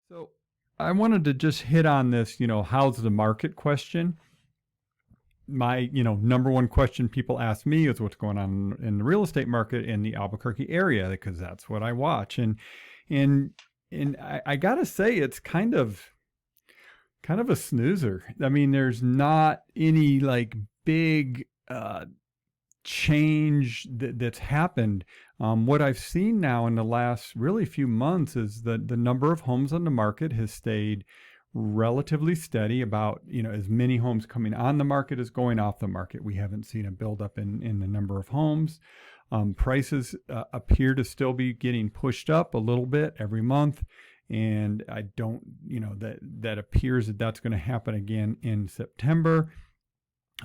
So I wanted to just hit on this, how's the market question. My, number one question people ask me is what's going on in the real estate market in the Albuquerque area, because that's what I watch. And I gotta say, it's kind of a snoozer. I mean, there's not any like big change that's happened. What I've seen now in the last really few months is that the number of homes on the market has stayed relatively steady, about as many homes coming on the market as going off the market. We haven't seen a buildup in the number of homes. Prices appear to still be getting pushed up a little bit every month, and I don't, that appears that that's going to happen again in September.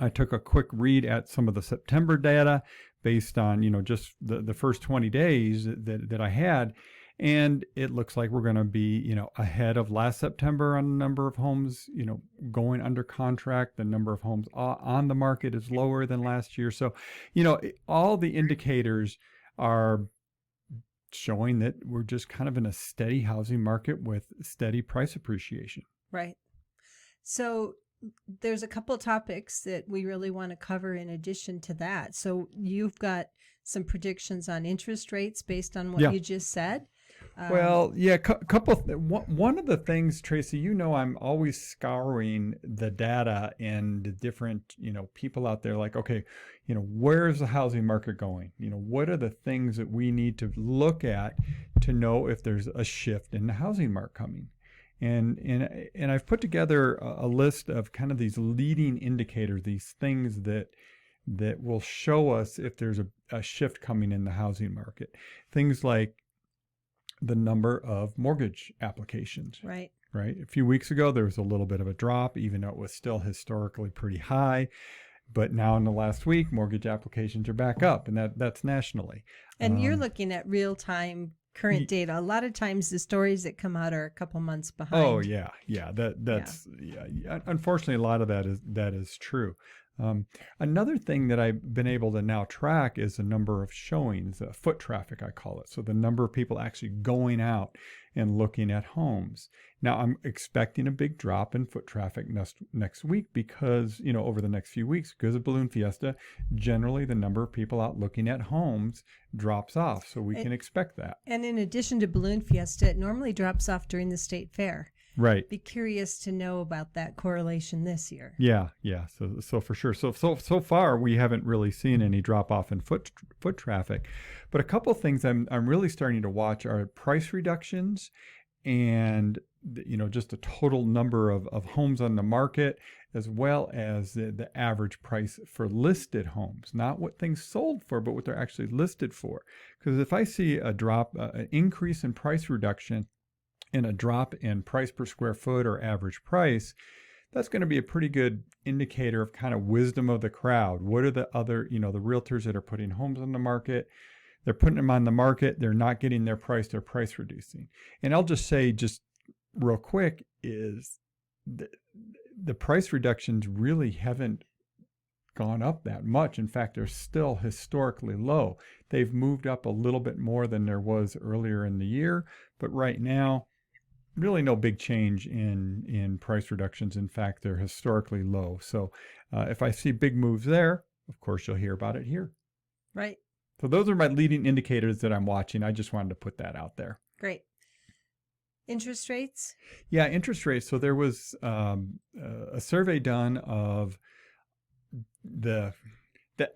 I took a quick read at some of the September data based on, just the first 20 days that I had. And it looks like we're going to be, ahead of last September on the number of homes, going under contract. The number of homes on the market is lower than last year. So, all the indicators are showing that we're just kind of in a steady housing market with steady price appreciation. Right. So there's a couple topics that we really want to cover in addition to that. So you've got some predictions on interest rates based on what you just said. Well, yeah, one of the things, Tracy, I'm always scouring the data and the different, people out there like, okay, where's the housing market going? What are the things that we need to look at to know if there's a shift in the housing market coming? And I've put together a list of kind of these leading indicators, these things that will show us if there's a shift coming in the housing market. Things like the number of mortgage applications. Right. A few weeks ago, there was a little bit of a drop, even though it was still historically pretty high. But now in the last week, mortgage applications are back up, and that's nationally. And you're looking at real-time current data. A lot of times the stories that come out are a couple months behind. Oh, yeah. That's unfortunately, a lot of that is true. Another thing that I've been able to now track is the number of showings, foot traffic, I call it. So the number of people actually going out and looking at homes. Now I'm expecting a big drop in foot traffic next week because, over the next few weeks, because of Balloon Fiesta, generally the number of people out looking at homes drops off. So we can expect that. And in addition to Balloon Fiesta, it normally drops off during the state fair. Right. Be curious to know about that correlation this year. Yeah. So for sure. So far we haven't really seen any drop off in foot traffic, but a couple of things I'm really starting to watch are price reductions, and just the total number of homes on the market, as well as the average price for listed homes, not what things sold for, but what they're actually listed for. Because if I see a drop, an increase in price reduction, and a drop in price per square foot or average price, that's going to be a pretty good indicator of kind of wisdom of the crowd. What are the other, the realtors that are putting homes on the market? They're putting them on the market. They're not getting their price. They're price reducing. And I'll just say, just real quick, is the price reductions really haven't gone up that much. In fact, they're still historically low. They've moved up a little bit more than there was earlier in the year, but right now, really no big change in price reductions. In fact, they're historically low. So if I see big moves there, of course, you'll hear about it here. Right. So those are my leading indicators that I'm watching. I just wanted to put that out there. Great. Interest rates? Yeah, interest rates. So there was a survey done of the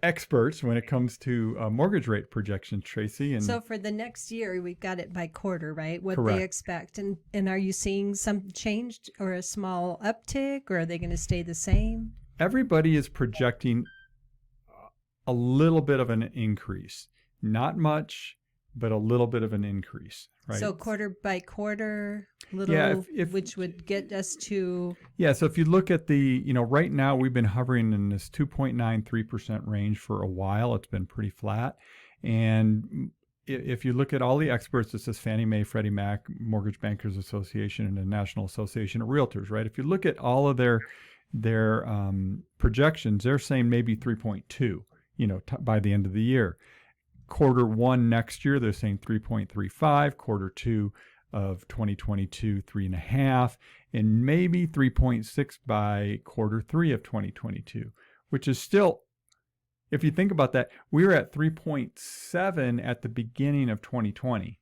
experts when it comes to mortgage rate projections, Tracy. And so for the next year, we've got it by quarter, right? What correct. They expect. And are you seeing some change or a small uptick, or are they going to stay the same? Everybody is projecting a little bit of an increase. Not much, but a little bit of an increase, right? So quarter by quarter, which would get us to... Yeah, so if you look at right now we've been hovering in this 2.93% range for a while. It's been pretty flat. And if you look at all the experts, this is Fannie Mae, Freddie Mac, Mortgage Bankers Association, and the National Association of Realtors, right? If you look at all of their projections, they're saying maybe 3.2, by the end of the year. Quarter one next year, they're saying 3.35. Quarter two of 2022, 3.5, and maybe 3.6 by Q3 of 2022, which is still, if you think about that, we were at 3.7 at the beginning of 2020,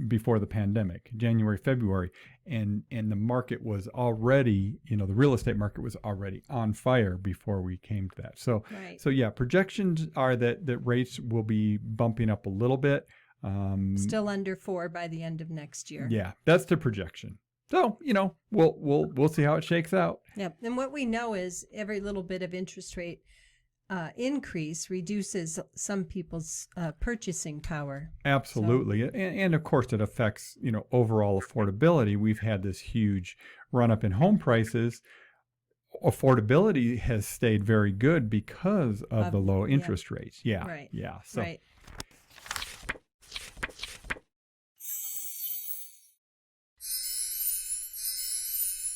before the pandemic, January, February, and the market was already, the real estate market was already on fire before we came to that. So, Right. so yeah, projections are that rates will be bumping up a little bit. Still under 4 by the end of next year. Yeah, that's the projection. So, we'll see how it shakes out. Yep. And what we know is every little bit of interest rate increase reduces some people's purchasing power. Absolutely. So, and of course it affects, overall affordability. We've had this huge run up in home prices. Affordability has stayed very good because of the low interest rates. Yeah. Right. Yeah. So, right.